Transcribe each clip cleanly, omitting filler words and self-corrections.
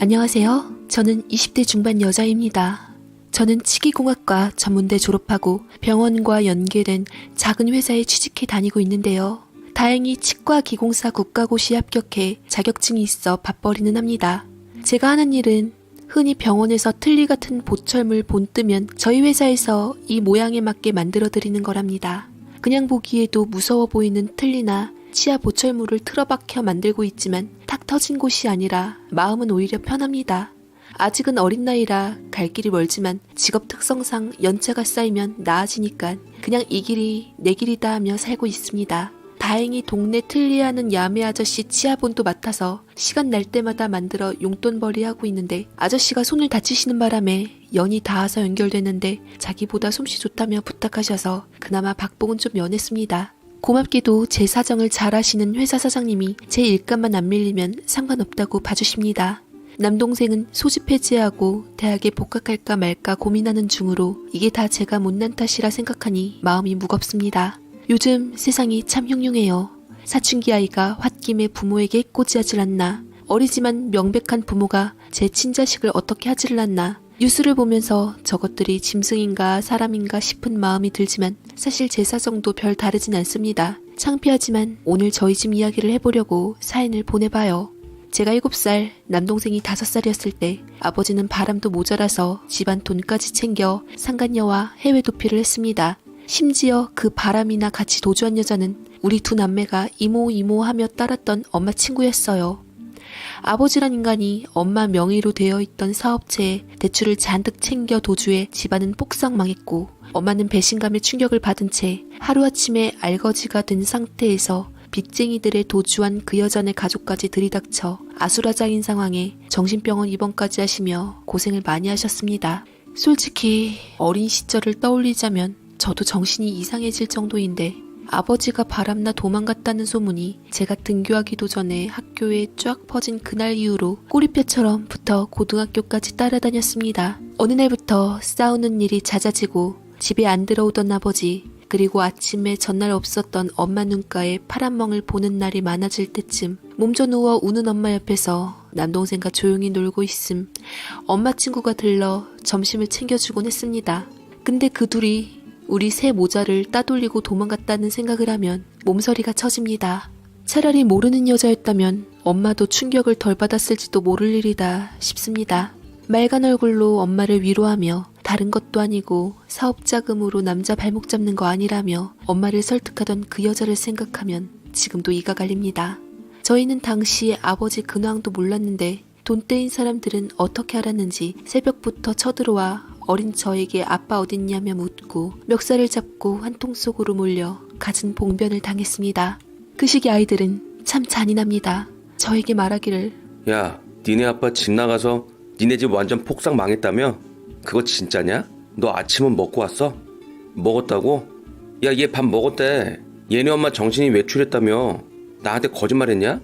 안녕하세요. 저는 20대 중반 여자입니다. 저는 치기공학과 전문대 졸업하고 병원과 연계된 작은 회사에 취직해 다니고 있는데요. 다행히 치과기공사 국가고시에 합격해 자격증이 있어 밥벌이는 합니다. 제가 하는 일은 흔히 병원에서 틀니 같은 보철물 본뜨면 저희 회사에서 이 모양에 맞게 만들어드리는 거랍니다. 그냥 보기에도 무서워 보이는 틀니나 치아 보철물을 틀어박혀 만들고 있지만 탁 터진 곳이 아니라 마음은 오히려 편합니다. 아직은 어린 나이라 갈 길이 멀지만 직업 특성상 연차가 쌓이면 나아지니까 그냥 이 길이 내 길이다 하며 살고 있습니다. 다행히 동네 틀리하는 야매 아저씨 치아본도 맡아서 시간 날 때마다 만들어 용돈벌이 하고 있는데 아저씨가 손을 다치시는 바람에 연이 닿아서 연결됐는데 자기보다 솜씨 좋다며 부탁하셔서 그나마 박봉은 좀 면했습니다. 고맙게도 제 사정을 잘 아시는 회사 사장님이 제 일감만 안 밀리면 상관없다고 봐주십니다. 남동생은 소집 해지하고 대학에 복학할까 말까 고민하는 중으로 이게 다 제가 못난 탓이라 생각하니 마음이 무겁습니다. 요즘 세상이 참 흉흉해요. 사춘기 아이가 홧김에 부모에게 꼬지하질 않나, 어리지만 명백한 부모가 제 친자식을 어떻게 하지를 않나, 뉴스를 보면서 저것들이 짐승인가 사람인가 싶은 마음이 들지만 사실 제 사정도 별 다르진 않습니다. 창피하지만 오늘 저희 집 이야기를 해보려고 사연을 보내봐요. 제가 7살, 남동생이 5살이었을 때 아버지는 바람도 모자라서 집안 돈까지 챙겨 상간녀와 해외 도피를 했습니다. 심지어 그 바람이나 같이 도주한 여자는 우리 두 남매가 이모 하며 따랐던 엄마 친구였어요. 아버지란 인간이 엄마 명의로 되어 있던 사업체에 대출을 잔뜩 챙겨 도주해 집안은 폭삭 망했고 엄마는 배신감에 충격을 받은 채 하루아침에 알거지가 된 상태에서 빚쟁이들의 도주한 그 여자네 가족까지 들이닥쳐 아수라장인 상황에 정신병원 입원까지 하시며 고생을 많이 하셨습니다. 솔직히 어린 시절을 떠올리자면 저도 정신이 이상해질 정도인데 아버지가 바람나 도망갔다는 소문이 제가 등교하기도 전에 학교에 쫙 퍼진 그날 이후로 꼬리뼈처럼 붙어 고등학교까지 따라다녔습니다. 어느 날부터 싸우는 일이 잦아지고 집에 안 들어오던 아버지, 그리고 아침에 전날 없었던 엄마 눈가에 파란 멍을 보는 날이 많아질 때쯤 몸져 누워 우는 엄마 옆에서 남동생과 조용히 놀고 있음 엄마 친구가 들러 점심을 챙겨주곤 했습니다. 근데 그 둘이 우리 새 모자를 따돌리고 도망갔다는 생각을 하면 몸서리가 쳐집니다. 차라리 모르는 여자였다면 엄마도 충격을 덜 받았을지도 모를 일이다 싶습니다. 맑은 얼굴로 엄마를 위로하며 다른 것도 아니고 사업 자금으로 남자 발목 잡는 거 아니라며 엄마를 설득하던 그 여자를 생각하면 지금도 이가 갈립니다. 저희는 당시 아버지 근황도 몰랐는데 돈 떼인 사람들은 어떻게 알았는지 새벽부터 쳐들어와 어린 저에게 아빠 어딨냐며 묻고 멱살을 잡고 한통 속으로 몰려 갖은 봉변을 당했습니다. 그 시기 아이들은 참 잔인합니다. 저에게 말하기를 야, 니네 아빠 집 나가서 니네 집 완전 폭삭 망했다며? 그거 진짜냐? 너 아침은 먹고 왔어? 먹었다고? 야, 얘 밥 먹었대. 얘네 엄마 정신이 외출했다며. 나한테 거짓말했냐?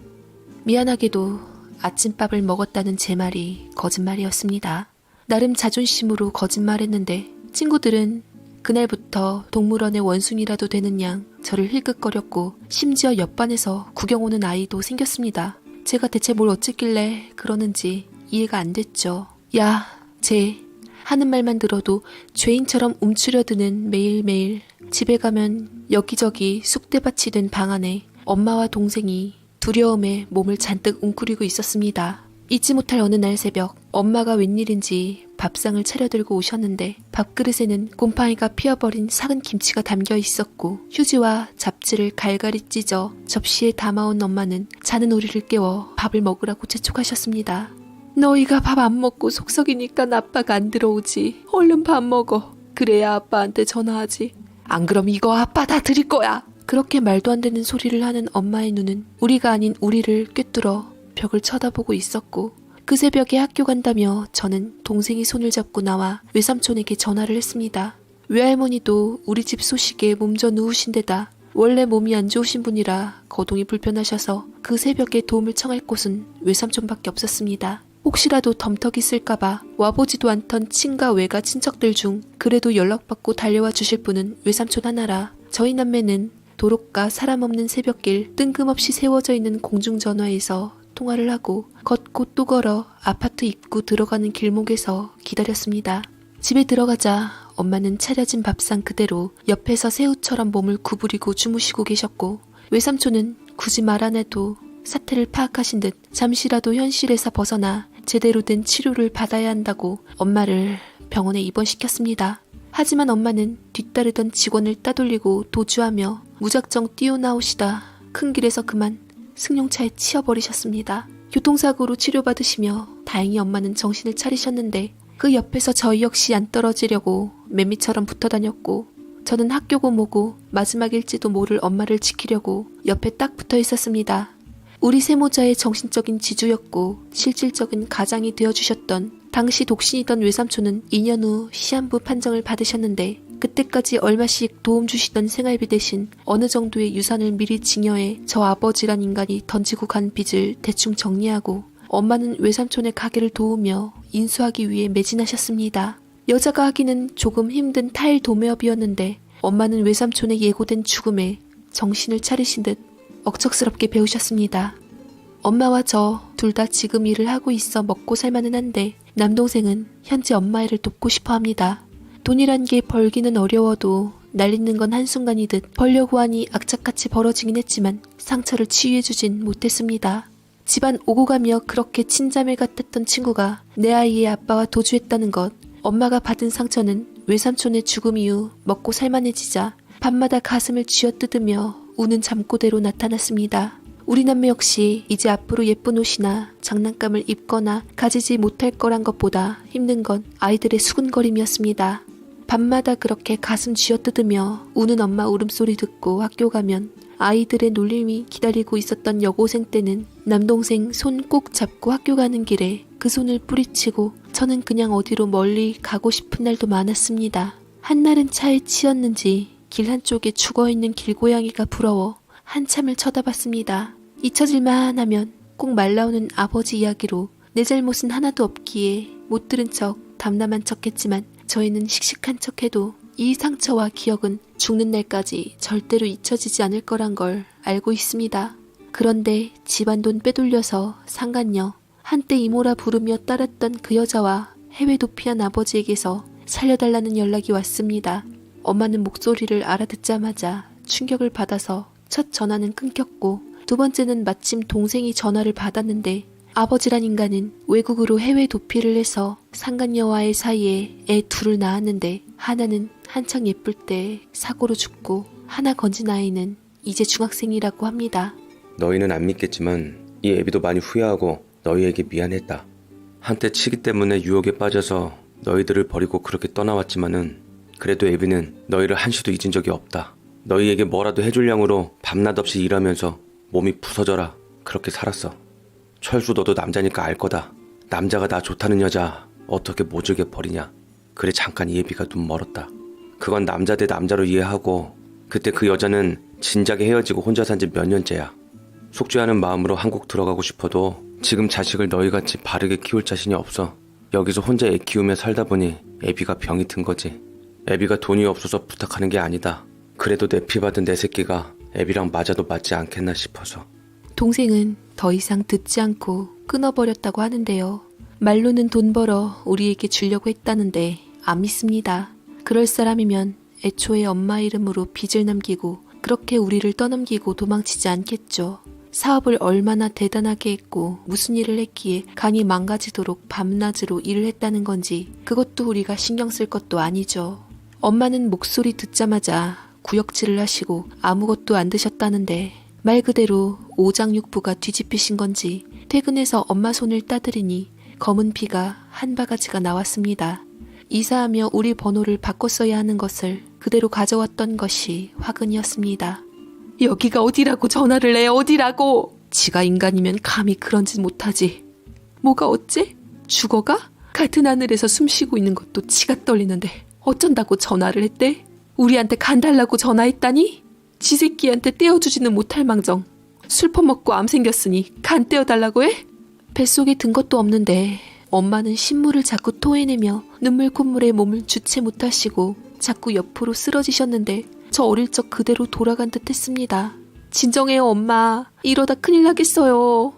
미안하게도 아침밥을 먹었다는 제 말이 거짓말이었습니다. 나름 자존심으로 거짓말했는데 친구들은 그날부터 동물원의 원숭이라도 되는 양 저를 힐끗거렸고 심지어 옆반에서 구경 오는 아이도 생겼습니다. 제가 대체 뭘 어쨌길래 그러는지 이해가 안 됐죠. 야, 쟤 하는 말만 들어도 죄인처럼 움츠려드는 매일매일 집에 가면 여기저기 쑥대밭이 된 방 안에 엄마와 동생이 두려움에 몸을 잔뜩 웅크리고 있었습니다. 잊지 못할 어느 날 새벽 엄마가 웬일인지 밥상을 차려들고 오셨는데 밥그릇에는 곰팡이가 피어버린 삭은 김치가 담겨 있었고 휴지와 잡지를 갈갈이 찢어 접시에 담아온 엄마는 자는 우리를 깨워 밥을 먹으라고 재촉하셨습니다. 너희가 밥 안 먹고 속썩이니까 아빠가 안 들어오지. 얼른 밥 먹어. 그래야 아빠한테 전화하지. 안 그럼 이거 아빠 다 드릴 거야. 그렇게 말도 안 되는 소리를 하는 엄마의 눈은 우리가 아닌 우리를 꿰뚫어 벽을 쳐다보고 있었고 그 새벽에 학교 간다며 저는 동생이 손을 잡고 나와 외삼촌에게 전화를 했습니다. 외할머니도 우리 집 소식에 몸져 누우신 데다 원래 몸이 안 좋으신 분이라 거동이 불편하셔서 그 새벽에 도움을 청할 곳은 외삼촌밖에 없었습니다. 혹시라도 덤터기 쓸까봐 와보지도 않던 친가 외가 친척들 중 그래도 연락받고 달려와 주실 분은 외삼촌 하나라 저희 남매는 도로가 사람 없는 새벽길 뜬금없이 세워져 있는 공중전화에서 통화를 하고 걷고 또 걸어 아파트 입구 들어가는 길목에서 기다렸습니다. 집에 들어가자 엄마는 차려진 밥상 그대로 옆에서 새우처럼 몸을 구부리고 주무시고 계셨고, 외삼촌은 굳이 말 안 해도 사태를 파악하신 듯 잠시라도 현실에서 벗어나 제대로 된 치료를 받아야 한다고 엄마를 병원에 입원시켰습니다. 하지만 엄마는 뒤따르던 직원을 따돌리고 도주하며 무작정 뛰어나오시다 큰 길에서 그만 승용차에 치여버리셨습니다. 교통사고로 치료받으시며 다행히 엄마는 정신을 차리셨는데, 그 옆에서 저희 역시 안 떨어지려고 매미처럼 붙어 다녔고, 저는 학교고 뭐고 마지막일지도 모를 엄마를 지키려고 옆에 딱 붙어 있었습니다. 우리 세모자의 정신적인 지주였고 실질적인 가장이 되어주셨던 당시 독신이던 외삼촌은 2년 후 시한부 판정을 받으셨는데, 그때까지 얼마씩 도움 주시던 생활비 대신 어느 정도의 유산을 미리 증여해 저 아버지란 인간이 던지고 간 빚을 대충 정리하고, 엄마는 외삼촌의 가게를 도우며 인수하기 위해 매진하셨습니다. 여자가 하기는 조금 힘든 타일 도매업이었는데, 엄마는 외삼촌의 예고된 죽음에 정신을 차리신 듯 억척스럽게 배우셨습니다. 엄마와 저 둘 다 지금 일을 하고 있어 먹고 살만은 한데, 남동생은 현재 엄마 일을 돕고 싶어 합니다. 돈이란 게 벌기는 어려워도 날리는 건 한순간이듯 벌려고 하니 악착같이 벌어지긴 했지만 상처를 치유해주진 못했습니다. 집안 오고 가며 그렇게 친자매 같았던 친구가 내 아이의 아빠와 도주했다는 것, 엄마가 받은 상처는 외삼촌의 죽음 이후 먹고 살만해지자 밤마다 가슴을 쥐어뜯으며 우는 잠꼬대로 나타났습니다. 우리 남매 역시 이제 앞으로 예쁜 옷이나 장난감을 입거나 가지지 못할 거란 것보다 힘든 건 아이들의 수군거림이었습니다. 밤마다 그렇게 가슴 쥐어뜯으며 우는 엄마 울음소리 듣고 학교 가면 아이들의 놀림이 기다리고 있었던 여고생 때는 남동생 손 꼭 잡고 학교 가는 길에 그 손을 뿌리치고 저는 그냥 어디로 멀리 가고 싶은 날도 많았습니다. 한날은 차에 치였는지 길 한쪽에 죽어있는 길고양이가 부러워 한참을 쳐다봤습니다. 잊혀질만 하면 꼭 말나오는 아버지 이야기로 내 잘못은 하나도 없기에 못 들은 척 담담한 척했지만, 저희는 씩씩한 척해도 이 상처와 기억은 죽는 날까지 절대로 잊혀지지 않을 거란 걸 알고 있습니다. 그런데 집안 돈 빼돌려서 상간녀, 한때 이모라 부르며 따랐던 그 여자와 해외 도피한 아버지에게서 살려달라는 연락이 왔습니다. 엄마는 목소리를 알아듣자마자 충격을 받아서 첫 전화는 끊겼고, 두 번째는 마침 동생이 전화를 받았는데, 아버지란 인간은 외국으로 해외 도피를 해서 상간녀와의 사이에 애 둘을 낳았는데, 하나는 한창 예쁠 때 사고로 죽고 하나 건진 아이는 이제 중학생이라고 합니다. 너희는 안 믿겠지만 이 애비도 많이 후회하고 너희에게 미안했다. 한때 치기 때문에 유혹에 빠져서 너희들을 버리고 그렇게 떠나왔지만은 그래도 애비는 너희를 한시도 잊은 적이 없다. 너희에게 뭐라도 해줄 양으로 밤낮 없이 일하면서 몸이 부서져라 그렇게 살았어. 철수 너도 남자니까 알 거다. 남자가 나 좋다는 여자 어떻게 모질게 버리냐. 그래 잠깐 이 애비가 눈 멀었다. 그건 남자 대 남자로 이해하고, 그때 그 여자는 진작에 헤어지고 혼자 산 지 몇 년째야. 속죄하는 마음으로 한국 들어가고 싶어도 지금 자식을 너희같이 바르게 키울 자신이 없어. 여기서 혼자 애 키우며 살다 보니 애비가 병이 든 거지. 애비가 돈이 없어서 부탁하는 게 아니다. 그래도 내 피 받은 내 새끼가 애비랑 맞아도 맞지 않겠나 싶어서. 동생은 더 이상 듣지 않고 끊어버렸다고 하는데요. 말로는 돈 벌어 우리에게 주려고 했다는데 안 믿습니다. 그럴 사람이면 애초에 엄마 이름으로 빚을 남기고 그렇게 우리를 떠넘기고 도망치지 않겠죠. 사업을 얼마나 대단하게 했고 무슨 일을 했기에 간이 망가지도록 밤낮으로 일을 했다는 건지 그것도 우리가 신경 쓸 것도 아니죠. 엄마는 목소리 듣자마자 구역질을 하시고 아무것도 안 드셨다는데, 말 그대로 오장육부가 뒤집히신 건지 퇴근해서 엄마 손을 따드리니 검은 피가 한 바가지가 나왔습니다. 이사하며 우리 번호를 바꿨어야 하는 것을 그대로 가져왔던 것이 화근이었습니다. 여기가 어디라고 전화를 해, 어디라고! 지가 인간이면 감히 그런 짓 못하지. 뭐가 어째? 죽어가? 같은 하늘에서 숨쉬고 있는 것도 치가 떨리는데 어쩐다고 전화를 했대? 우리한테 간 달라고 전화했다니? 지 새끼한테 떼어주지는 못할 망정 술 퍼먹고 암 생겼으니 간 떼어달라고 해? 뱃속에 든 것도 없는데 엄마는 신물을 자꾸 토해내며 눈물 콧물에 몸을 주체 못하시고 자꾸 옆으로 쓰러지셨는데, 저 어릴 적 그대로 돌아간 듯 했습니다. 진정해요 엄마, 이러다 큰일 나겠어요.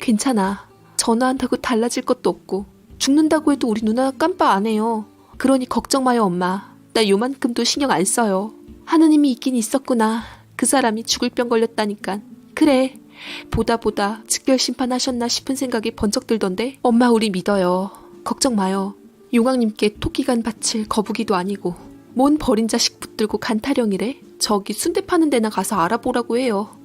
괜찮아. 전화한다고 달라질 것도 없고 죽는다고 해도 우리 누나 깜빡 안 해요. 그러니 걱정 마요 엄마. 나 요만큼도 신경 안 써요. 하느님이 있긴 있었구나. 그 사람이 죽을 병 걸렸다니까. 그래. 보다 즉결 심판하셨나 싶은 생각이 번쩍 들던데. 엄마 우리 믿어요. 걱정 마요. 용왕님께 토끼간 바칠 거북이도 아니고 뭔 버린 자식 붙들고 간타령이래. 저기 순대 파는 데나 가서 알아보라고 해요.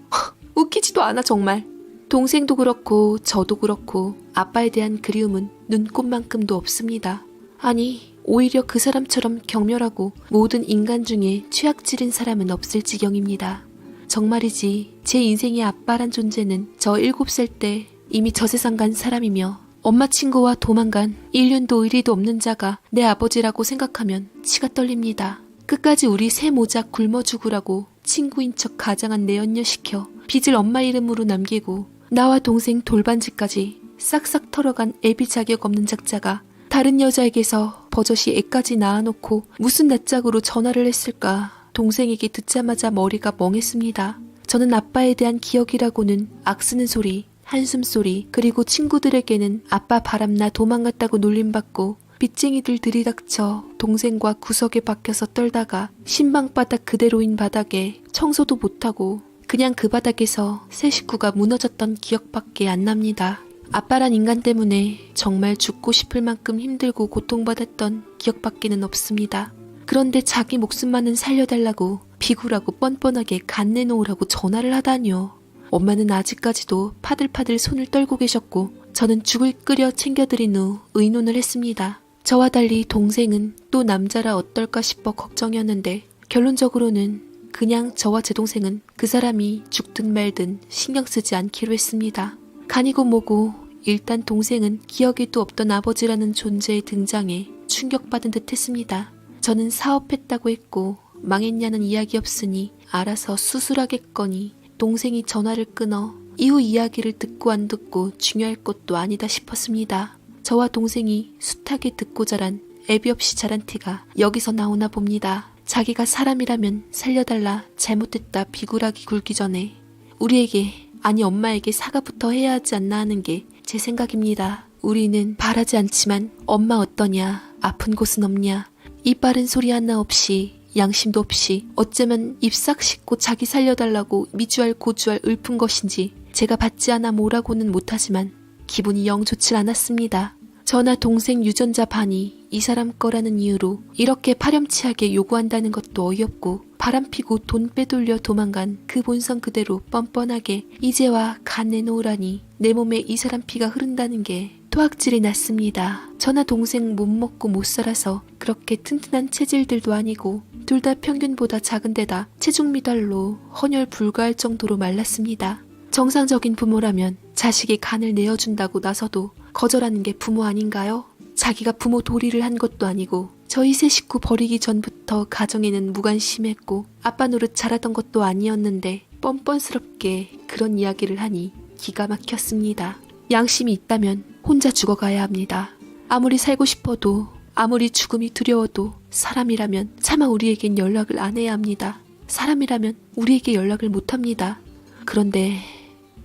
웃기지도 않아 정말. 동생도 그렇고 저도 그렇고 아빠에 대한 그리움은 눈꼽만큼도 없습니다. 아니 오히려 그 사람처럼 경멸하고 모든 인간 중에 최악질인 사람은 없을 지경입니다. 정말이지 제 인생의 아빠란 존재는 저 7살 때 이미 저 세상 간 사람이며 엄마 친구와 도망간 1년도 의리도 없는 자가 내 아버지라고 생각하면 치가 떨립니다. 끝까지 우리 새 모자 굶어 죽으라고 친구인 척 가장한 내연녀시켜 빚을 엄마 이름으로 남기고 나와 동생 돌반지까지 싹싹 털어간 애비 자격 없는 작자가 다른 여자에게서 버젓이 애까지 낳아놓고 무슨 낯짝으로 전화를 했을까. 동생에게 듣자마자 머리가 멍했습니다. 저는 아빠에 대한 기억이라고는 악쓰는 소리, 한숨 소리, 그리고 친구들에게는 아빠 바람나 도망갔다고 놀림받고 빚쟁이들 들이닥쳐 동생과 구석에 박혀서 떨다가 신방바닥 그대로인 바닥에 청소도 못하고 그냥 그 바닥에서 새 식구가 무너졌던 기억밖에 안 납니다. 아빠란 인간 때문에 정말 죽고 싶을 만큼 힘들고 고통받았던 기억밖에는 없습니다. 그런데 자기 목숨만은 살려달라고 비굴하고 뻔뻔하게 간 내놓으라고 전화를 하다니요. 엄마는 아직까지도 파들파들 손을 떨고 계셨고 저는 죽을 끓여 챙겨드린 후 의논을 했습니다. 저와 달리 동생은 또 남자라 어떨까 싶어 걱정이었는데 결론적으로는 그냥 저와 제 동생은 그 사람이 죽든 말든 신경 쓰지 않기로 했습니다. 간이고 뭐고 일단 동생은 기억에도 없던 아버지라는 존재의 등장에 충격받은 듯 했습니다. 저는 사업했다고 했고 망했냐는 이야기 없으니 알아서 수술하겠거니 동생이 전화를 끊어 이후 이야기를 듣고 안 듣고 중요할 것도 아니다 싶었습니다. 저와 동생이 숱하게 듣고 자란 애비 없이 자란 티가 여기서 나오나 봅니다. 자기가 사람이라면 살려달라 잘못됐다 비굴하게 굴기 전에 우리에게 아니 엄마에게 사과부터 해야 하지 않나 하는 게 제 생각입니다. 우리는 바라지 않지만 엄마 어떠냐 아픈 곳은 없냐 이 빠른 소리 하나 없이 양심도 없이 어쩌면 입 싹 씻고 자기 살려달라고 미주알 고주알 읊은 것인지 제가 받지 않아 뭐라고는 못하지만 기분이 영 좋질 않았습니다. 저나 동생 유전자 반이 이 사람 거라는 이유로 이렇게 파렴치하게 요구한다는 것도 어이없고 바람피고 돈 빼돌려 도망간 그 본성 그대로 뻔뻔하게 이제와 간 내놓으라니 내 몸에 이 사람 피가 흐른다는 게 토악질이 났습니다. 저나 동생 못 먹고 못 살아서 그렇게 튼튼한 체질들도 아니고 둘 다 평균보다 작은 데다 체중 미달로 헌혈 불가할 정도로 말랐습니다. 정상적인 부모라면 자식이 간을 내어준다고 나서도 거절하는 게 부모 아닌가요? 자기가 부모 도리를 한 것도 아니고 저희 세 식구 버리기 전부터 가정에는 무관심했고 아빠 노릇 잘하던 것도 아니었는데 뻔뻔스럽게 그런 이야기를 하니 기가 막혔습니다. 양심이 있다면 혼자 죽어가야 합니다. 아무리 살고 싶어도 아무리 죽음이 두려워도 사람이라면 차마 우리에겐 연락을 안 해야 합니다. 사람이라면 우리에게 연락을 못 합니다. 그런데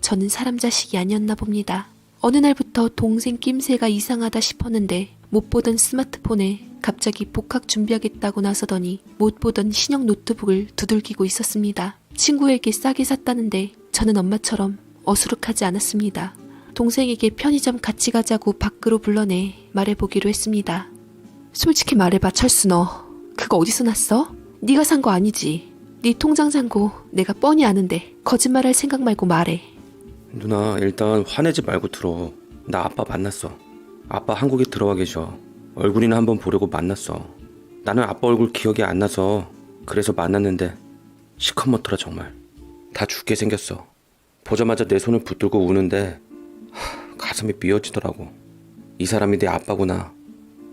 저는 사람 자식이 아니었나 봅니다. 어느 날부터 동생 낌새가 이상하다 싶었는데 못 보던 스마트폰에 갑자기 복학 준비하겠다고 나서더니 못 보던 신형 노트북을 두들기고 있었습니다. 친구에게 싸게 샀다는데 저는 엄마처럼 어수룩하지 않았습니다. 동생에게 편의점 같이 가자고 밖으로 불러내 말해보기로 했습니다. 솔직히 말해봐 철수 너 그거 어디서 났어? 네가 산 거 아니지? 네 통장 잔고 내가 뻔히 아는데 거짓말할 생각 말고 말해. 누나 일단 화내지 말고 들어. 나 아빠 만났어. 아빠 한국에 들어와 계셔. 얼굴이나 한번 보려고 만났어. 나는 아빠 얼굴 기억이 안 나서 그래서 만났는데 시커멓더라 정말. 다 죽게 생겼어. 보자마자 내 손을 붙들고 우는데 가슴이 미어지더라고. 이 사람이 내 아빠구나.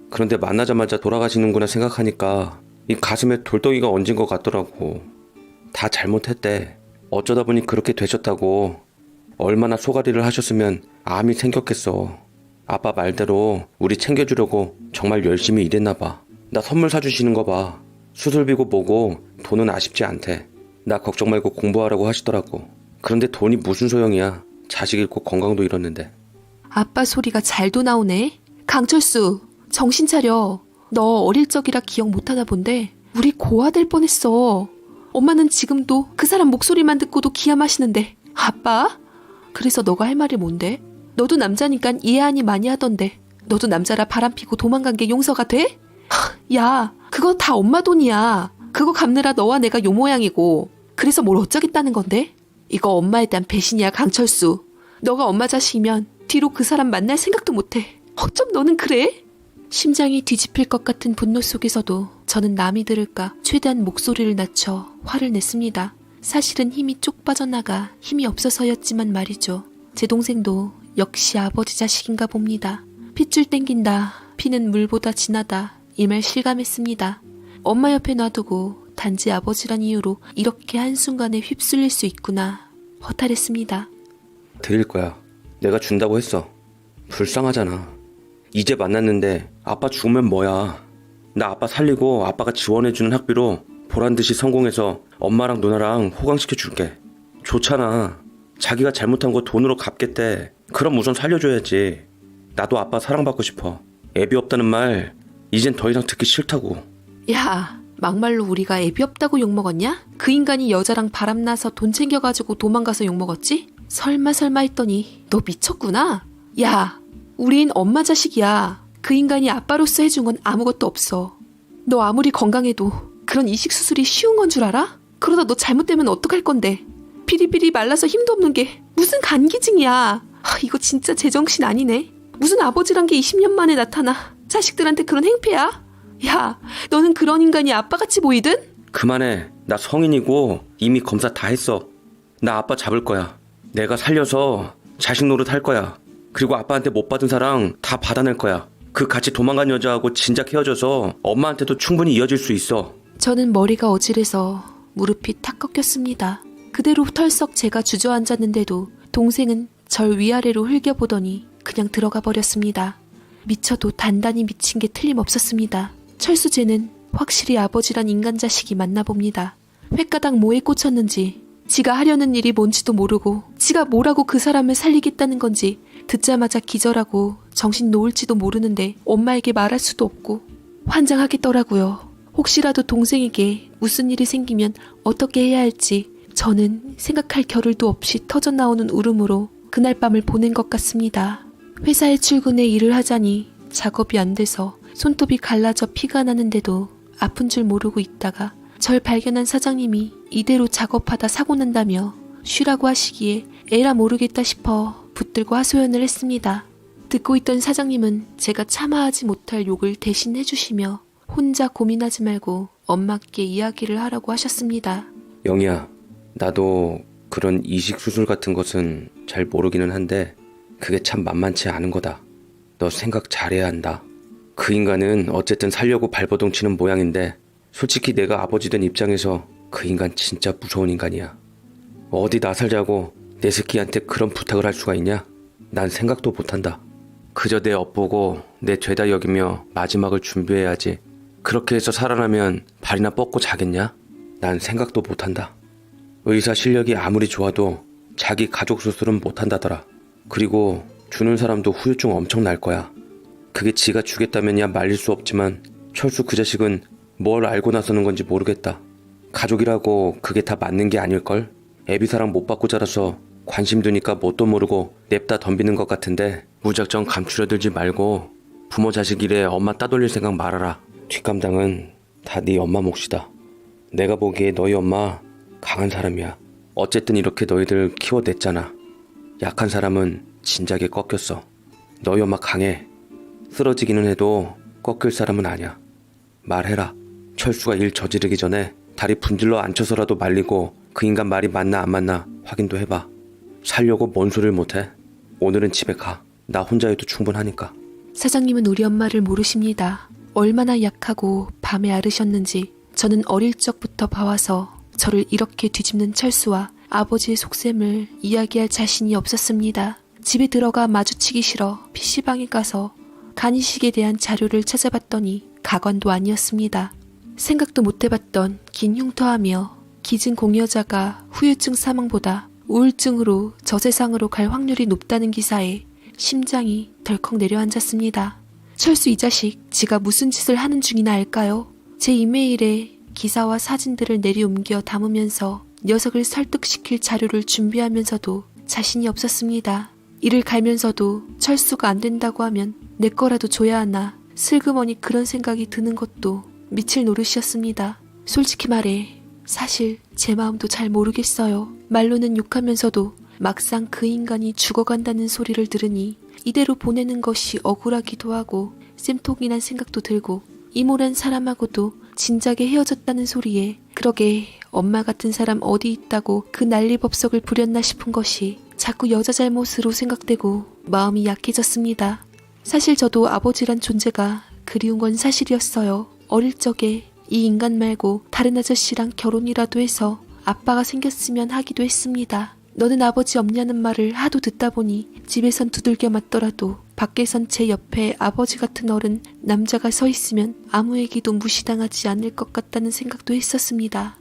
그런데 만나자마자 돌아가시는구나 생각하니까 이 가슴에 돌덩이가 얹은 것 같더라고. 다 잘못했대. 어쩌다 보니 그렇게 되셨다고. 얼마나 소가리를 하셨으면 암이 생겼겠어. 아빠 말대로 우리 챙겨주려고 정말 열심히 일했나 봐. 나 선물 사주시는 거 봐. 수술비고 뭐고 돈은 아쉽지 않대. 나 걱정 말고 공부하라고 하시더라고. 그런데 돈이 무슨 소용이야. 자식 잃고 건강도 잃었는데. 아빠 소리가 잘도 나오네. 강철수, 정신 차려. 너 어릴 적이라 기억 못하나 본데 우리 고아될 뻔했어. 엄마는 지금도 그 사람 목소리만 듣고도 기아 마시는데. 아빠? 그래서 너가 할 말이 뭔데? 너도 남자니까 이해하니 많이 하던데 너도 남자라 바람피고 도망간 게 용서가 돼? 야, 그거 다 엄마 돈이야. 그거 갚느라 너와 내가 요 모양이고. 그래서 뭘 어쩌겠다는 건데? 이거 엄마에 대한 배신이야, 강철수. 너가 엄마 자식이면 뒤로 그 사람 만날 생각도 못해. 어쩜 너는 그래? 심장이 뒤집힐 것 같은 분노 속에서도 저는 남이 들을까 최대한 목소리를 낮춰 화를 냈습니다. 사실은 힘이 쪽 빠져나가 힘이 없어서였지만 말이죠. 제 동생도 역시 아버지 자식인가 봅니다. 핏줄 땡긴다, 피는 물보다 진하다, 이 말 실감했습니다. 엄마 옆에 놔두고 단지 아버지란 이유로 이렇게 한순간에 휩쓸릴 수 있구나. 허탈했습니다. 드릴 거야. 내가 준다고 했어. 불쌍하잖아. 이제 만났는데 아빠 죽으면 뭐야. 나 아빠 살리고 아빠가 지원해주는 학비로 보란듯이 성공해서 엄마랑 누나랑 호강시켜 줄게. 좋잖아. 자기가 잘못한 거 돈으로 갚겠대. 그럼 우선 살려줘야지. 나도 아빠 사랑받고 싶어. 애비 없다는 말 이젠 더 이상 듣기 싫다고. 야, 막말로 우리가 애비 없다고 욕먹었냐? 그 인간이 여자랑 바람나서 돈 챙겨가지고 도망가서 욕먹었지? 설마 했더니 너 미쳤구나? 야, 우린 엄마 자식이야. 그 인간이 아빠로서 해준 건 아무것도 없어. 너 아무리 건강해도 그런 이식 수술이 쉬운 건 줄 알아? 그러다 너 잘못되면 어떡할 건데? 비리비리 말라서 힘도 없는 게 무슨 간기증이야. 이거 진짜 제정신 아니네. 무슨 아버지란 게 20년 만에 나타나 자식들한테 그런 행패야? 야, 너는 그런 인간이 아빠같이 보이든? 그만해. 나 성인이고 이미 검사 다 했어. 나 아빠 잡을 거야. 내가 살려서 자식 노릇 할 거야. 그리고 아빠한테 못 받은 사랑 다 받아낼 거야. 그 같이 도망간 여자하고 진작 헤어져서 엄마한테도 충분히 이어질 수 있어. 저는 머리가 어질해서 무릎이 탁 꺾였습니다. 그대로 털썩 제가 주저앉았는데도 동생은 절 위아래로 흘겨보더니 그냥 들어가 버렸습니다. 미쳐도 단단히 미친 게 틀림없었습니다. 철수쟤는 확실히 아버지란 인간 자식이 맞나 봅니다. 횟가닥 뭐에 꽂혔는지, 지가 하려는 일이 뭔지도 모르고 지가 뭐라고 그 사람을 살리겠다는 건지 듣자마자 기절하고 정신 놓을지도 모르는데 엄마에게 말할 수도 없고 환장하겠더라고요. 혹시라도 동생에게 무슨 일이 생기면 어떻게 해야 할지 저는 생각할 겨를도 없이 터져나오는 울음으로 그날 밤을 보낸 것 같습니다. 회사에 출근해 일을 하자니 작업이 안 돼서 손톱이 갈라져 피가 나는데도 아픈 줄 모르고 있다가 절 발견한 사장님이 이대로 작업하다 사고 난다며 쉬라고 하시기에 에라 모르겠다 싶어 붙들고 하소연을 했습니다. 듣고 있던 사장님은 제가 참아하지 못할 욕을 대신 해주시며 혼자 고민하지 말고 엄마께 이야기를 하라고 하셨습니다. 영희야, 나도 그런 이식 수술 같은 것은 잘 모르기는 한데 그게 참 만만치 않은 거다. 너 생각 잘해야 한다. 그 인간은 어쨌든 살려고 발버둥 치는 모양인데 솔직히 내가 아버지 된 입장에서 그 인간 진짜 무서운 인간이야. 어디 나 살자고 내 새끼한테 그런 부탁을 할 수가 있냐? 난 생각도 못한다. 그저 내 엿보고 내 죄다 여기며 마지막을 준비해야지. 그렇게 해서 살아나면 발이나 뻗고 자겠냐? 난 생각도 못한다. 의사 실력이 아무리 좋아도 자기 가족 수술은 못한다더라. 그리고 주는 사람도 후유증 엄청 날 거야. 그게 지가 주겠다면야 말릴 수 없지만 철수 그 자식은 뭘 알고 나서는 건지 모르겠다. 가족이라고 그게 다 맞는 게 아닐걸? 애비사랑 못 받고 자라서 관심 두니까 뭣도 모르고 냅다 덤비는 것 같은데 무작정 감추려들지 말고 부모 자식 일에 엄마 따돌릴 생각 말아라. 뒷감당은 다 네 엄마 몫이다. 내가 보기에 너희 엄마 강한 사람이야. 어쨌든 이렇게 너희들 키워냈잖아. 약한 사람은 진작에 꺾였어. 너희 엄마 강해. 쓰러지기는 해도 꺾일 사람은 아니야. 말해라. 철수가 일 저지르기 전에 다리 분질러 앉혀서라도 말리고 그 인간 말이 맞나 안 맞나 확인도 해봐. 살려고 뭔 소리를 못해. 오늘은 집에 가. 나 혼자 해도 충분하니까. 사장님은 우리 엄마를 모르십니다. 얼마나 약하고 밤에 앓으셨는지 저는 어릴 적부터 봐와서 저를 이렇게 뒤집는 철수와 아버지의 속셈을 이야기할 자신이 없었습니다. 집에 들어가 마주치기 싫어 PC방에 가서 간이식에 대한 자료를 찾아봤더니 가관도 아니었습니다. 생각도 못해봤던 긴 흉터하며 기증 공여자가 후유증 사망보다 우울증으로 저 세상으로 갈 확률이 높다는 기사에 심장이 덜컥 내려앉았습니다. 철수 이 자식, 지가 무슨 짓을 하는 중이나 알까요? 제 이메일에 기사와 사진들을 내리옮겨 담으면서 녀석을 설득시킬 자료를 준비하면서도 자신이 없었습니다. 이를 갈면서도 철수가 안 된다고 하면 내 거라도 줘야 하나 슬그머니 그런 생각이 드는 것도 미칠 노릇이었습니다. 솔직히 말해 사실 제 마음도 잘 모르겠어요. 말로는 욕하면서도 막상 그 인간이 죽어간다는 소리를 들으니 이대로 보내는 것이 억울하기도 하고 쌤통이란 생각도 들고 이모란 사람하고도 진작에 헤어졌다는 소리에 그러게 엄마 같은 사람 어디 있다고 그 난리법석을 부렸나 싶은 것이 자꾸 여자 잘못으로 생각되고 마음이 약해졌습니다. 사실 저도 아버지란 존재가 그리운 건 사실이었어요. 어릴 적에 이 인간 말고 다른 아저씨랑 결혼이라도 해서 아빠가 생겼으면 하기도 했습니다. 너는 아버지 없냐는 말을 하도 듣다 보니 집에선 두들겨 맞더라도 밖에선 제 옆에 아버지 같은 어른 남자가 서 있으면 아무에게도 무시당하지 않을 것 같다는 생각도 했었습니다.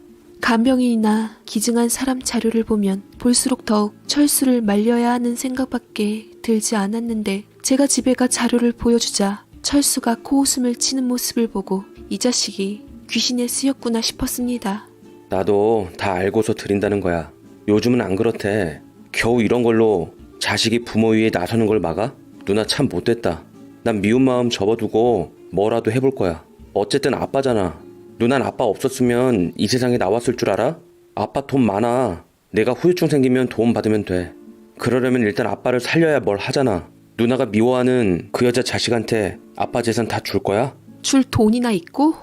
간병인이나 기증한 사람 자료를 보면 볼수록 더욱 철수를 말려야 하는 생각밖에 들지 않았는데 제가 집에 가 자료를 보여주자 철수가 코웃음을 치는 모습을 보고 이 자식이 귀신에 쓰였구나 싶었습니다. 나도 다 알고서 드린다는 거야. 요즘은 안 그렇대. 겨우 이런 걸로 자식이 부모 위에 나서는 걸 막아? 누나 참 못됐다. 난 미운 마음 접어두고 뭐라도 해볼 거야. 어쨌든 아빠잖아. 누난 아빠 없었으면 이 세상에 나왔을 줄 알아? 아빠 돈 많아. 내가 후유증 생기면 도움 받으면 돼. 그러려면 일단 아빠를 살려야 뭘 하잖아. 누나가 미워하는 그 여자 자식한테 아빠 재산 다 줄 거야? 줄 돈이나 있고?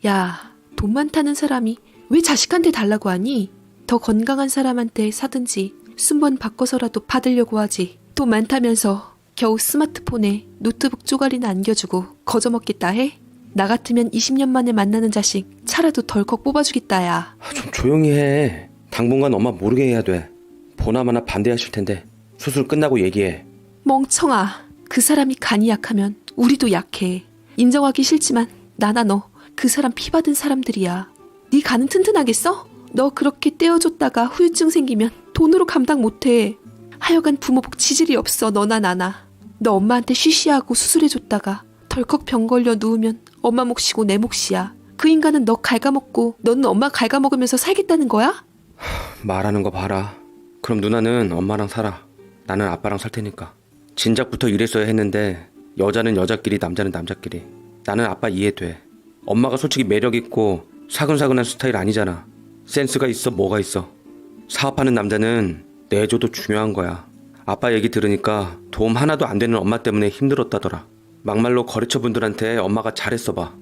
야, 돈 많다는 사람이 왜 자식한테 달라고 하니? 더 건강한 사람한테 사든지 순번 바꿔서라도 받으려고 하지. 돈 많다면서 겨우 스마트폰에 노트북 쪼가리나 안겨주고 거저먹겠다 해? 나 같으면 20년 만에 만나는 자식 차라도 덜컥 뽑아주겠다 야. 좀 조용히 해. 당분간 엄마 모르게 해야 돼. 보나마나 반대하실 텐데 수술 끝나고 얘기해. 멍청아. 그 사람이 간이 약하면 우리도 약해. 인정하기 싫지만 나나 너 그 사람 피받은 사람들이야. 네 간은 튼튼하겠어? 너 그렇게 떼어줬다가 후유증 생기면 돈으로 감당 못해. 하여간 부모 복 지질이 없어 너나 나나. 너 엄마한테 쉬쉬하고 수술해줬다가 덜컥 병 걸려 누우면 엄마 몫이고 내 몫이야. 그 인간은 너 갉아먹고 너는 엄마 갉아먹으면서 살겠다는 거야? 말하는 거 봐라. 그럼 누나는 엄마랑 살아. 나는 아빠랑 살 테니까. 진작부터 이랬어야 했는데 여자는 여자끼리 남자는 남자끼리. 나는 아빠 이해돼. 엄마가 솔직히 매력있고 사근사근한 스타일 아니잖아. 센스가 있어 뭐가 있어. 사업하는 남자는 내줘도 중요한 거야. 아빠 얘기 들으니까 도움 하나도 안 되는 엄마 때문에 힘들었다더라. 막말로 거래처분들한테 엄마가 잘했어 봐.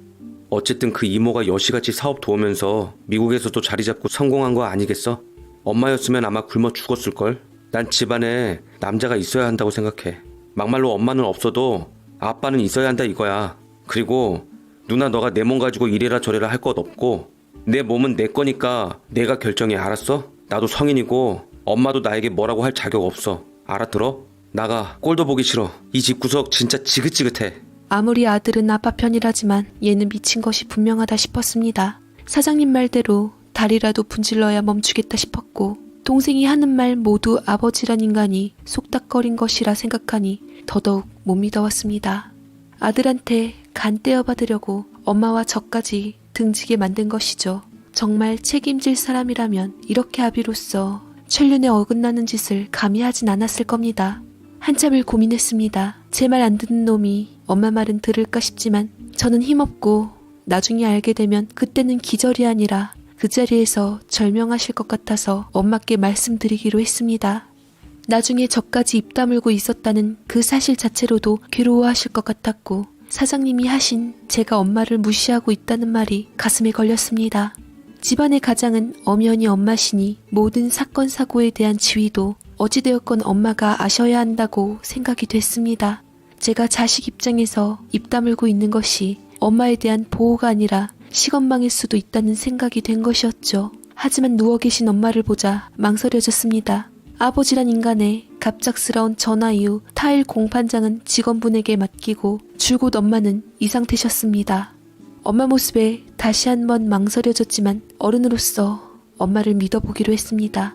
어쨌든 그 이모가 여시같이 사업 도우면서 미국에서도 자리 잡고 성공한 거 아니겠어? 엄마였으면 아마 굶어 죽었을걸? 난 집안에 남자가 있어야 한다고 생각해. 막말로 엄마는 없어도 아빠는 있어야 한다 이거야. 그리고 누나 너가 내 몸 가지고 이래라 저래라 할 것 없고 내 몸은 내 거니까 내가 결정해. 알았어? 나도 성인이고 엄마도 나에게 뭐라고 할 자격 없어. 알아들어? 나가. 꼴도 보기 싫어. 이 집구석 진짜 지긋지긋해. 아무리 아들은 아빠 편이라지만 얘는 미친 것이 분명하다 싶었습니다. 사장님 말대로 다리라도 분질러야 멈추겠다 싶었고 동생이 하는 말 모두 아버지란 인간이 속닥거린 것이라 생각하니 더더욱 못 믿어왔습니다. 아들한테 간 떼어받으려고 엄마와 저까지 등지게 만든 것이죠. 정말 책임질 사람이라면 이렇게 아비로써 천륜에 어긋나는 짓을 감히 하진 않았을 겁니다. 한참을 고민했습니다. 제 말 안 듣는 놈이 엄마 말은 들을까 싶지만 저는 힘없고 나중에 알게 되면 그때는 기절이 아니라 그 자리에서 절명하실 것 같아서 엄마께 말씀드리기로 했습니다. 나중에 저까지 입 다물고 있었다는 그 사실 자체로도 괴로워하실 것 같았고 사장님이 하신 제가 엄마를 무시하고 있다는 말이 가슴에 걸렸습니다. 집안의 가장은 엄연히 엄마시니 모든 사건 사고에 대한 지휘도 어찌되었건 엄마가 아셔야 한다고 생각이 됐습니다. 제가 자식 입장에서 입 다물고 있는 것이 엄마에 대한 보호가 아니라 시건방일 수도 있다는 생각이 된 것이었죠. 하지만 누워 계신 엄마를 보자 망설여졌습니다. 아버지란 인간의 갑작스러운 전화 이후 타일 공판장은 직원분에게 맡기고 줄곧 엄마는 이 상태셨습니다. 엄마 모습에 다시 한번 망설여졌지만 어른으로서 엄마를 믿어보기로 했습니다.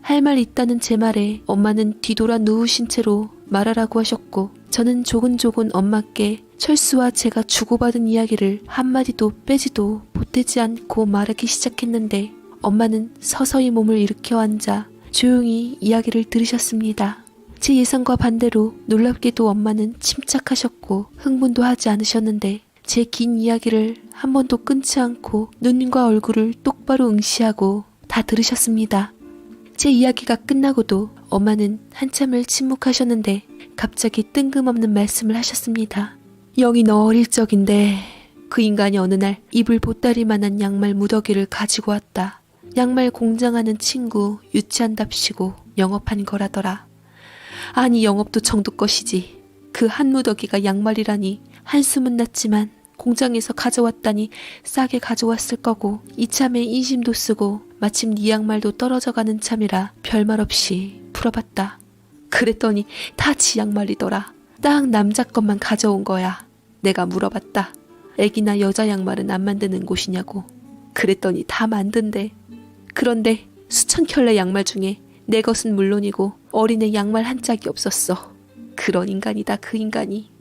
할 말 있다는 제 말에 엄마는 뒤돌아 누우신 채로 말하라고 하셨고 저는 조곤조곤 엄마께 철수와 제가 주고받은 이야기를 한마디도 빼지도 보태지 않고 말하기 시작했는데 엄마는 서서히 몸을 일으켜 앉아 조용히 이야기를 들으셨습니다. 제 예상과 반대로 놀랍게도 엄마는 침착하셨고 흥분도 하지 않으셨는데 제 긴 이야기를 한 번도 끊지 않고 눈과 얼굴을 똑바로 응시하고 다 들으셨습니다. 제 이야기가 끝나고도 엄마는 한참을 침묵하셨는데 갑자기 뜬금없는 말씀을 하셨습니다. 영희 너 어릴 적인데 그 인간이 어느 날 이불 보따리만한 양말 무더기를 가지고 왔다. 양말 공장하는 친구 유치한답시고 영업한 거라더라. 아니 영업도 정도 것이지. 그 한 무더기가 양말이라니 한숨은 났지만 공장에서 가져왔다니 싸게 가져왔을 거고 이참에 인심도 쓰고 마침 네 양말도 떨어져가는 참이라 별말 없이 풀어봤다. 그랬더니 다 지 양말이더라. 딱 남자 것만 가져온 거야. 내가 물어봤다. 애기나 여자 양말은 안 만드는 곳이냐고. 그랬더니 다 만든대. 그런데 수천 켤레 양말 중에 내 것은 물론이고 어린애 양말 한 짝이 없었어. 그런 인간이다 그 인간이.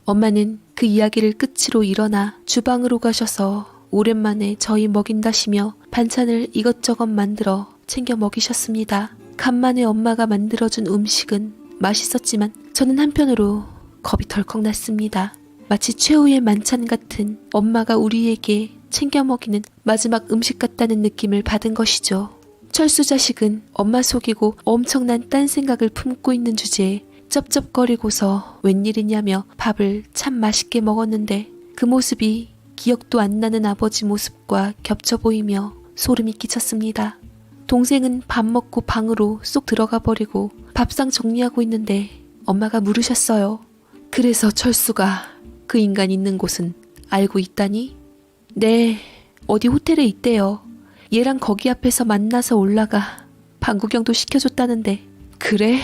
엄마는 그 이야기를 끝으로 일어나 주방으로 가셔서 오랜만에 저희 먹인다시며 반찬을 이것저것 만들어 챙겨 먹이셨습니다. 간만에 엄마가 만들어준 음식은 맛있었지만 저는 한편으로 겁이 덜컥 났습니다. 마치 최후의 만찬 같은 엄마가 우리에게 챙겨 먹이는 마지막 음식 같다는 느낌을 받은 것이죠. 철수 자식은 엄마 속이고 엄청난 딴 생각을 품고 있는 주제에 쩝쩝거리고서 웬일이냐며 밥을 참 맛있게 먹었는데 그 모습이 기억도 안 나는 아버지 모습과 겹쳐 보이며 소름이 끼쳤습니다. 동생은 밥 먹고 방으로 쏙 들어가 버리고 밥상 정리하고 있는데 엄마가 물으셨어요. 그래서 철수가 그 인간 있는 곳은 알고 있다니? 네, 어디 호텔에 있대요. 얘랑 거기 앞에서 만나서 올라가 방 구경도 시켜줬다는데. 그래?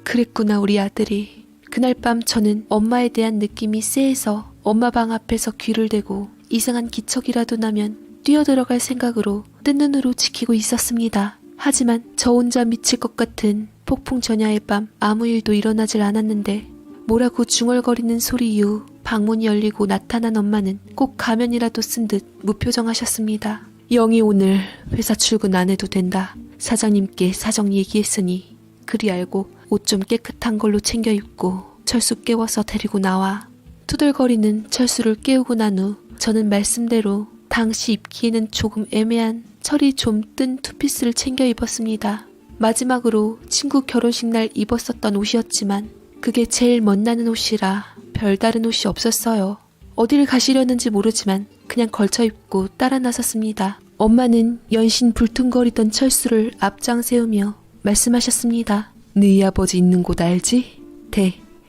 그랬구나 우리 아들이. 그날 밤 저는 엄마에 대한 느낌이 쎄해서 엄마 방 앞에서 귀를 대고 이상한 기척이라도 나면 뛰어들어갈 생각으로 뜬 눈으로 지키고 있었습니다. 하지만 저 혼자 미칠 것 같은 폭풍 전야의 밤 아무 일도 일어나질 않았는데 뭐라고 중얼거리는 소리 이후 방문이 열리고 나타난 엄마는 꼭 가면이라도 쓴 듯 무표정하셨습니다. 영희 오늘 회사 출근 안 해도 된다. 사장님께 사정 얘기했으니 그리 알고 옷 좀 깨끗한 걸로 챙겨 입고 철수 깨워서 데리고 나와. 투덜거리는 철수를 깨우고 난 후 저는 말씀대로 당시 입기에는 조금 애매한 철이 좀 뜬 투피스를 챙겨 입었습니다. 마지막으로 친구 결혼식 날 입었었던 옷이었지만 그게 제일 멋나는 옷이라 별다른 옷이 없었어요. 어딜 가시려는지 모르지만 그냥 걸쳐 입고 따라 나섰습니다. 엄마는 연신 불퉁거리던 철수를 앞장 세우며 말씀하셨습니다. 네 아버지 있는 곳 알지?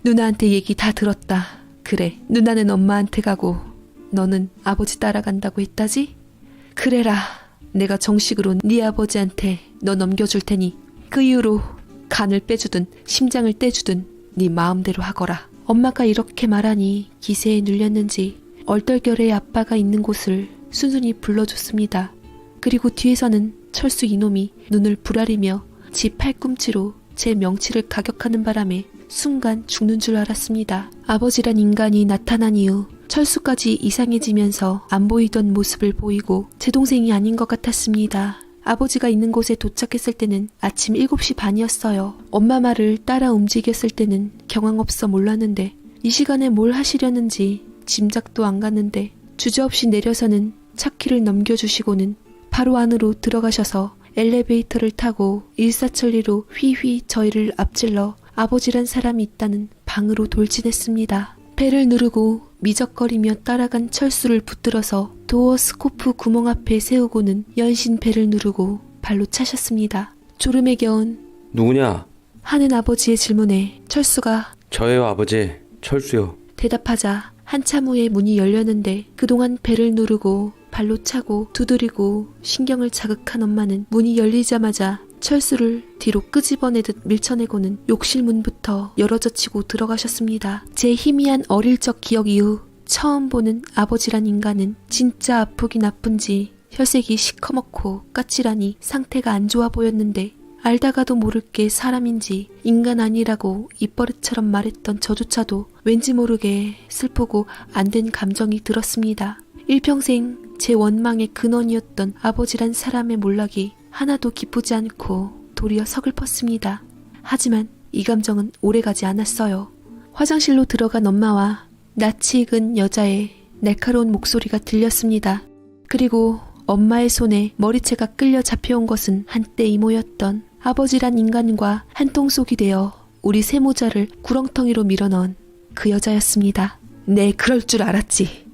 누나한테 얘기 다 들었다. 그래, 누나는 엄마한테 가고 너는 아버지 따라간다고 했다지? 그래라, 내가 정식으로 네 아버지한테 너 넘겨줄 테니 그 이후로 간을 빼주든 심장을 떼주든 네 마음대로 하거라. 엄마가 이렇게 말하니 기세에 눌렸는지 얼떨결에 아빠가 있는 곳을 순순히 불러줬습니다. 그리고 뒤에서는 철수 이놈이 눈을 부라리며 지 팔꿈치로 제 명치를 가격하는 바람에 순간 죽는 줄 알았습니다. 아버지란 인간이 나타난 이후 철수까지 이상해지면서 안 보이던 모습을 보이고 제 동생이 아닌 것 같았습니다. 아버지가 있는 곳에 도착했을 때는 아침 7시 반이었어요. 엄마 말을 따라 움직였을 때는 경황 없어 몰랐는데 이 시간에 뭘 하시려는지 짐작도 안 갔는데 주저없이 내려서는 차키를 넘겨주시고는 바로 안으로 들어가셔서 엘리베이터를 타고 일사천리로 휘휘 저희를 앞질러 아버지란 사람이 있다는 방으로 돌진했습니다. 배를 누르고 미적거리며 따라간 철수를 붙들어서 도어 스코프 구멍 앞에 세우고는 연신 배를 누르고 발로 차셨습니다. 졸음에 겨운 누구냐? 하는 아버지의 질문에 철수가 저예요 아버지, 철수요. 대답하자 한참 후에 문이 열렸는데 그동안 배를 누르고 발로 차고 두드리고 신경을 자극한 엄마는 문이 열리자마자 철수를 뒤로 끄집어내듯 밀쳐내고는 욕실 문부터 열어젖히고 들어가셨습니다. 제 희미한 어릴 적 기억 이후 처음 보는 아버지란 인간은 진짜 아프긴 아픈지 혈색이 시커멓고 까칠하니 상태가 안 좋아 보였는데 알다가도 모를 게 사람인지 인간 아니라고 입버릇처럼 말했던 저조차도 왠지 모르게 슬프고 안 된 감정이 들었습니다. 일평생 제 원망의 근원이었던 아버지란 사람의 몰락이 하나도 기쁘지 않고 도리어 서글펐습니다. 하지만 이 감정은 오래가지 않았어요. 화장실로 들어간 엄마와 낯이 익은 여자의 날카로운 목소리가 들렸습니다. 그리고 엄마의 손에 머리채가 끌려 잡혀온 것은 한때 이모였던 아버지란 인간과 한통속이 되어 우리 세모자를 구렁텅이로 밀어넣은 그 여자였습니다. 네, 그럴 줄 알았지.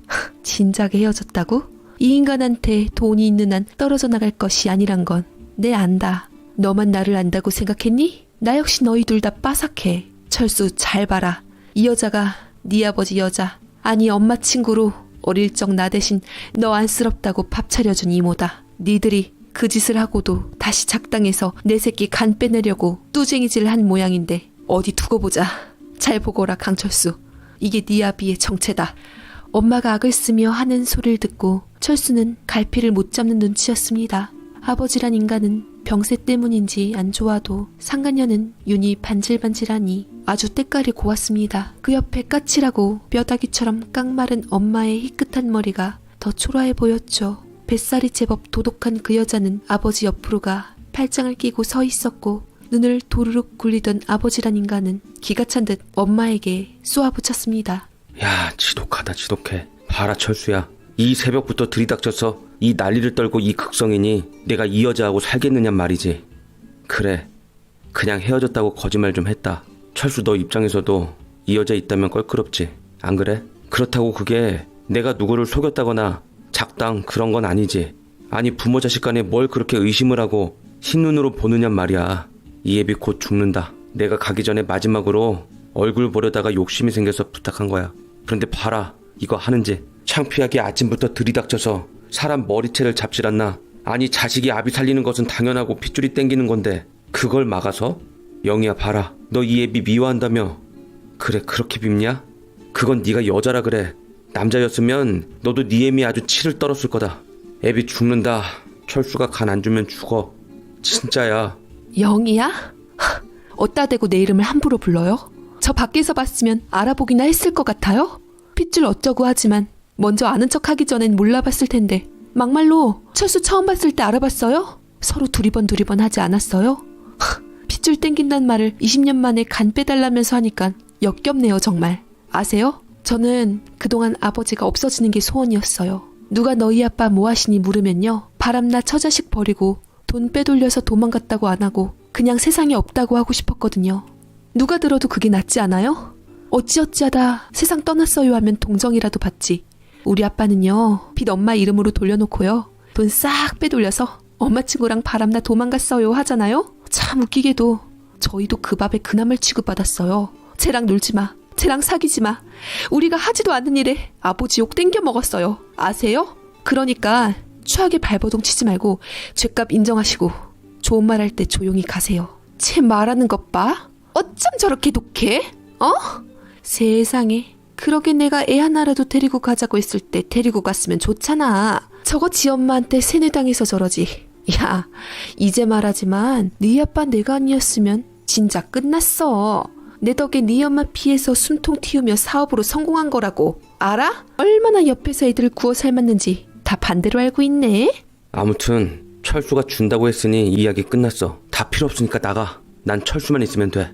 진작에 헤어졌다고? 이 인간한테 돈이 있는 한 떨어져 나갈 것이 아니란 건 내 안다. 너만 나를 안다고 생각했니? 나 역시 너희 둘 다 빠삭해. 철수 잘 봐라. 이 여자가 네 아버지 여자, 아니 엄마 친구로 어릴 적 나 대신 너 안쓰럽다고 밥 차려준 이모다. 니들이 그 짓을 하고도 다시 작당해서 내 새끼 간 빼내려고 뚜쟁이질 한 모양인데 어디 두고 보자. 잘 보거라 강철수. 이게 네 아비의 정체다. 엄마가 악을 쓰며 하는 소리를 듣고 철수는 갈피를 못 잡는 눈치였습니다. 아버지란 인간은 병세 때문인지 안 좋아도 상간녀는 윤이 반질반질하니 아주 때깔이 고왔습니다. 그 옆에 까칠하고 뼈다귀처럼 깡마른 엄마의 희끗한 머리가 더 초라해 보였죠. 뱃살이 제법 도독한 그 여자는 아버지 옆으로가 팔짱을 끼고 서 있었고 눈을 도르륵 굴리던 아버지란 인간은 기가 찬 듯 엄마에게 쏘아붙였습니다. 야, 지독하다 지독해. 봐라 철수야. 이 새벽부터 들이닥쳐서 이 난리를 떨고 이 극성이니 내가 이 여자하고 살겠느냐 말이지. 그래, 그냥 헤어졌다고 거짓말 좀 했다. 철수 너 입장에서도 이 여자 있다면 껄끄럽지, 안 그래? 그렇다고 그게 내가 누구를 속였다거나 작당 그런 건 아니지. 아니 부모 자식 간에 뭘 그렇게 의심을 하고 흰눈으로 보느냔 말이야. 이 애비 곧 죽는다. 내가 가기 전에 마지막으로 얼굴 보려다가 욕심이 생겨서 부탁한 거야. 그런데 봐라 이거 하는지. 창피하게 아침부터 들이닥쳐서 사람 머리채를 잡질 않나. 아니 자식이 아비 살리는 것은 당연하고 핏줄이 땡기는 건데 그걸 막아서? 영희야 봐라, 너 이 애비 미워한다며. 그래 그렇게 밉냐? 그건 네가 여자라 그래. 남자였으면 너도 네 애미 아주 치를 떨었을 거다. 애비 죽는다. 철수가 간 안 주면 죽어. 진짜야. 영희야? 어따 대고 내 이름을 함부로 불러요? 저 밖에서 봤으면 알아보기나 했을 것 같아요? 핏줄 어쩌고 하지만 먼저 아는 척 하기 전엔 몰라봤을 텐데 막말로 철수 처음 봤을 때 알아봤어요? 서로 두리번 하지 않았어요? 핏줄 땡긴단 말을 20년 만에 간 빼달라면서 하니까 역겹네요 정말. 아세요? 저는 그동안 아버지가 없어지는 게 소원이었어요. 누가 너희 아빠 뭐 하시니 물으면요, 바람나 처자식 버리고 돈 빼돌려서 도망갔다고 안 하고 그냥 세상에 없다고 하고 싶었거든요. 누가 들어도 그게 낫지 않아요? 어찌어찌하다 세상 떠났어요 하면 동정이라도 받지. 우리 아빠는요, 빚 엄마 이름으로 돌려놓고요, 돈 싹 빼돌려서 엄마 친구랑 바람나 도망갔어요 하잖아요. 참 웃기게도 저희도 그 밥에 그남을 취급받았어요. 쟤랑 놀지마, 쟤랑 사귀지마, 우리가 하지도 않는 일에 아버지 욕 땡겨 먹었어요. 아세요? 그러니까 추하게 발버둥 치지 말고 죄값 인정하시고 좋은 말 할 때 조용히 가세요. 쟤 말하는 것 봐. 어쩜 저렇게 독해? 어? 세상에, 그러게 내가 애 하나라도 데리고 가자고 했을 때 데리고 갔으면 좋잖아. 저거 지 엄마한테 세뇌당해서 저러지. 야, 이제 말하지만 네 아빠 내가 아니었으면 진짜 끝났어. 내 덕에 네 엄마 피해서 숨통 틔우며 사업으로 성공한 거라고. 알아? 얼마나 옆에서 애들을 구워 삶았는지 다 반대로 알고 있네. 아무튼 철수가 준다고 했으니 이야기 끝났어. 다 필요 없으니까 나가. 난 철수만 있으면 돼.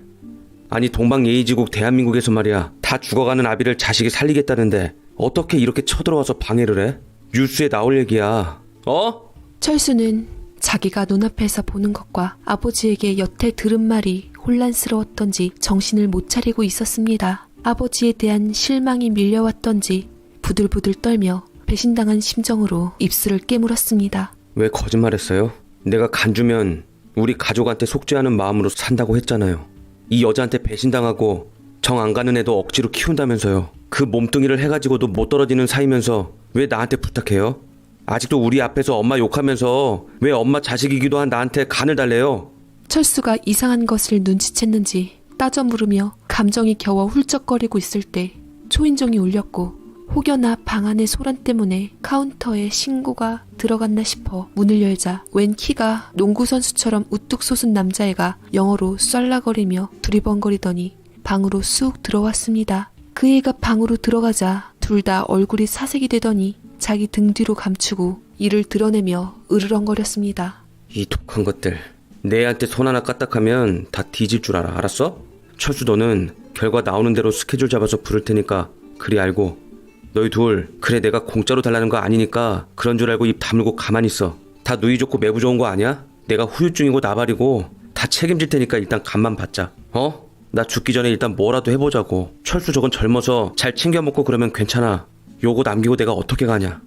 아니 동방예의지국 대한민국에서 말이야, 다 죽어가는 아비를 자식이 살리겠다는데 어떻게 이렇게 쳐들어와서 방해를 해? 뉴스에 나올 얘기야. 어? 철수는 자기가 눈앞에서 보는 것과 아버지에게 여태 들은 말이 혼란스러웠던지 정신을 못 차리고 있었습니다. 아버지에 대한 실망이 밀려왔던지 부들부들 떨며 배신당한 심정으로 입술을 깨물었습니다. 왜 거짓말했어요? 내가 간 주면 우리 가족한테 속죄하는 마음으로 산다고 했잖아요. 이 여자한테 배신당하고 정 안 가는 애도 억지로 키운다면서요. 그 몸뚱이를 해가지고도 못 떨어지는 사이면서 왜 나한테 부탁해요? 아직도 우리 앞에서 엄마 욕하면서 왜 엄마 자식이기도 한 나한테 간을 달래요? 철수가 이상한 것을 눈치챘는지 따져 물으며 감정이 겨워 훌쩍거리고 있을 때 초인종이 울렸고 혹여나 방 안의 소란 때문에 카운터에 신고가 들어갔나 싶어 문을 열자 웬 키가 농구선수처럼 우뚝 솟은 남자애가 영어로 썰라거리며 두리번거리더니 방으로 쑥 들어왔습니다. 그 애가 방으로 들어가자 둘 다 얼굴이 사색이 되더니 자기 등 뒤로 감추고 이를 드러내며 으르렁거렸습니다. 이 독한 것들. 내 애한테 손 하나 까딱하면 다 뒤질 줄 알아. 알았어? 철수 너는 결과 나오는 대로 스케줄 잡아서 부를 테니까 그리 알고. 너희 둘 그래 내가 공짜로 달라는 거 아니니까 그런 줄 알고 입 다물고 가만히 있어. 다 누이 좋고 매부 좋은 거 아니야? 내가 후유증이고 나발이고 다 책임질 테니까 일단 간만 받자. 어? 나 죽기 전에 일단 뭐라도 해보자고. 철수 저건 젊어서 잘 챙겨 먹고 그러면 괜찮아. 요거 남기고 내가 어떻게 가냐.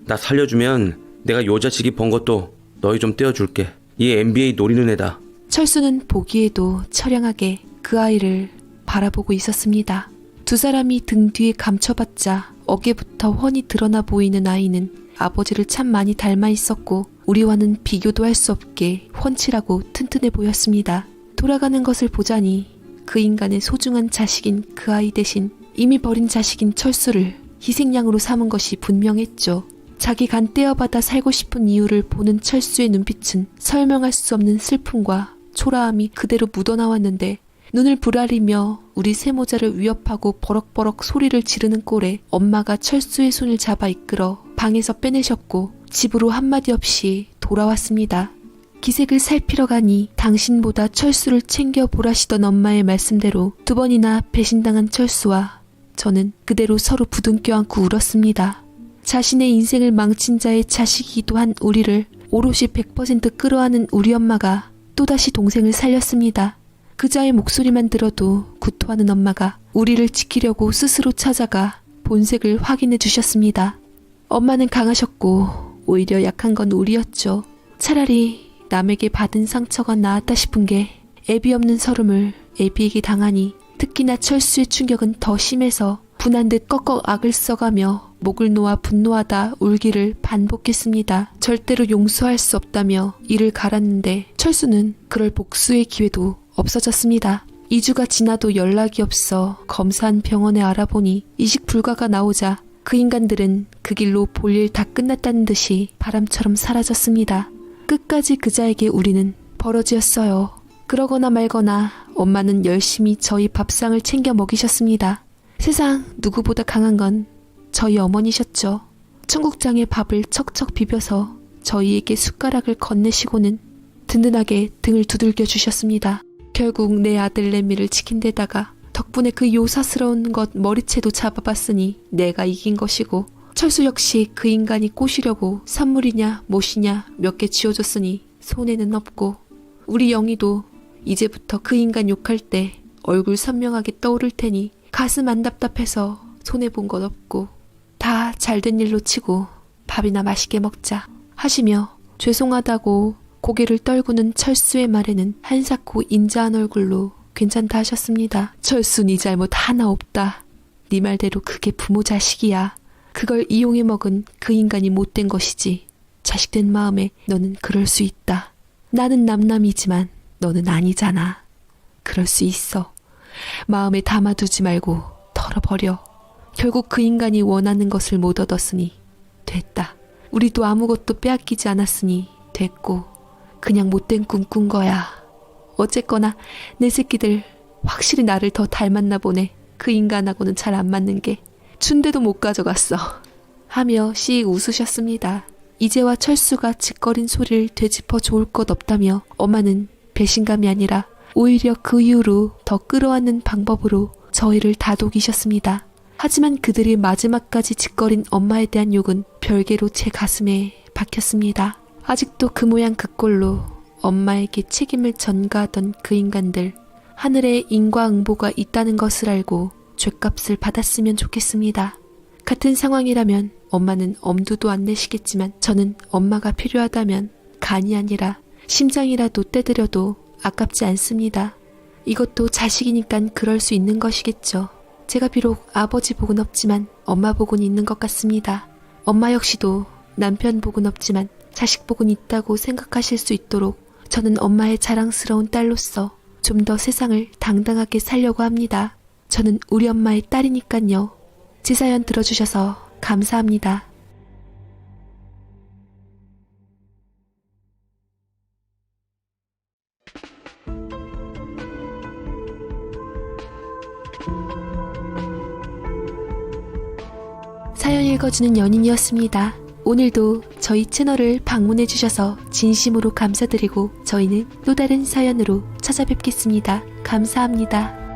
나 살려주면 내가 요 자식이 번 것도 너희 좀 떼어줄게. 얘 NBA 노리는 애다. 철수는 보기에도 처량하게 그 아이를 바라보고 있었습니다. 두 사람이 등 뒤에 감춰봤자 어깨부터 훤히 드러나 보이는 아이는 아버지를 참 많이 닮아 있었고 우리와는 비교도 할 수 없게 훤칠하고 튼튼해 보였습니다. 돌아가는 것을 보자니 그 인간의 소중한 자식인 그 아이 대신 이미 버린 자식인 철수를 희생양으로 삼은 것이 분명했죠. 자기 간 떼어받아 살고 싶은 이유를 보는 철수의 눈빛은 설명할 수 없는 슬픔과 초라함이 그대로 묻어나왔는데 눈을 부라리며 우리 세모자를 위협하고 버럭버럭 소리를 지르는 꼴에 엄마가 철수의 손을 잡아 이끌어 방에서 빼내셨고 집으로 한마디 없이 돌아왔습니다. 기색을 살피러 가니 당신보다 철수를 챙겨보라시던 엄마의 말씀대로 두 번이나 배신당한 철수와 저는 그대로 서로 부둥켜 안고 울었습니다. 자신의 인생을 망친 자의 자식이기도 한 우리를 오롯이 100% 끌어안은 우리 엄마가 또다시 동생을 살렸습니다. 그자의 목소리만 들어도 구토하는 엄마가 우리를 지키려고 스스로 찾아가 본색을 확인해 주셨습니다. 엄마는 강하셨고 오히려 약한 건 우리였죠. 차라리 남에게 받은 상처가 나았다 싶은 게 애비 없는 서름을 애비에게 당하니 특히나 철수의 충격은 더 심해서 분한 듯 꺽꺽 악을 써가며 목을 놓아 분노하다 울기를 반복했습니다. 절대로 용서할 수 없다며 이를 갈았는데 철수는 그럴 복수의 기회도 없어졌습니다. 2주가 지나도 연락이 없어 검사한 병원에 알아보니 이식 불가가 나오자 그 인간들은 그 길로 볼일 다 끝났다는 듯이 바람처럼 사라졌습니다. 끝까지 그자에게 우리는 버러지였어요. 그러거나 말거나 엄마는 열심히 저희 밥상을 챙겨 먹이셨습니다. 세상 누구보다 강한 건 저희 어머니셨죠. 청국장에 밥을 척척 비벼서 저희에게 숟가락을 건네시고는 든든하게 등을 두들겨 주셨습니다. 결국 내 아들 내미를 지킨 데다가 덕분에 그 요사스러운 것 머리채도 잡아봤으니 내가 이긴 것이고 철수 역시 그 인간이 꼬시려고 선물이냐 못이냐 몇 개 쥐어줬으니 손해는 없고 우리 영희도 이제부터 그 인간 욕할 때 얼굴 선명하게 떠오를 테니 가슴 안 답답해서 손해본 것 없고 다 잘된 일로 치고 밥이나 맛있게 먹자 하시며 죄송하다고 고개를 떨구는 철수의 말에는 한사코 인자한 얼굴로 괜찮다 하셨습니다. 철수 네 잘못 하나 없다. 네 말대로 그게 부모 자식이야. 그걸 이용해 먹은 그 인간이 못된 것이지. 자식된 마음에 너는 그럴 수 있다. 나는 남남이지만 너는 아니잖아. 그럴 수 있어. 마음에 담아두지 말고 털어버려. 결국 그 인간이 원하는 것을 못 얻었으니 됐다. 우리도 아무것도 빼앗기지 않았으니 됐고 그냥 못된 꿈 꾼 거야. 어쨌거나 내 새끼들 확실히 나를 더 닮았나 보네. 그 인간하고는 잘 안 맞는 게 춘대도 못 가져갔어. 하며 씩 웃으셨습니다. 이제와 철수가 짓거린 소리를 되짚어 좋을 것 없다며 엄마는 배신감이 아니라 오히려 그 이후로 더 끌어안는 방법으로 저희를 다독이셨습니다. 하지만 그들이 마지막까지 짓거린 엄마에 대한 욕은 별개로 제 가슴에 박혔습니다. 아직도 그 모양 그 꼴로 엄마에게 책임을 전가하던 그 인간들, 하늘에 인과응보가 있다는 것을 알고 죗값을 받았으면 좋겠습니다. 같은 상황이라면 엄마는 엄두도 안 내시겠지만 저는 엄마가 필요하다면 간이 아니라 심장이라도 떼드려도 아깝지 않습니다. 이것도 자식이니깐 그럴 수 있는 것이겠죠. 제가 비록 아버지 복은 없지만 엄마 복은 있는 것 같습니다. 엄마 역시도 남편 복은 없지만 자식 복은 있다고 생각하실 수 있도록 저는 엄마의 자랑스러운 딸로서 좀 더 세상을 당당하게 살려고 합니다. 저는 우리 엄마의 딸이니깐요. 제 사연 들어주셔서 감사합니다. 사연 읽어주는 연인이었습니다. 오늘도 저희 채널을 방문해주셔서 진심으로 감사드리고 저희는 또 다른 사연으로 찾아뵙겠습니다. 감사합니다.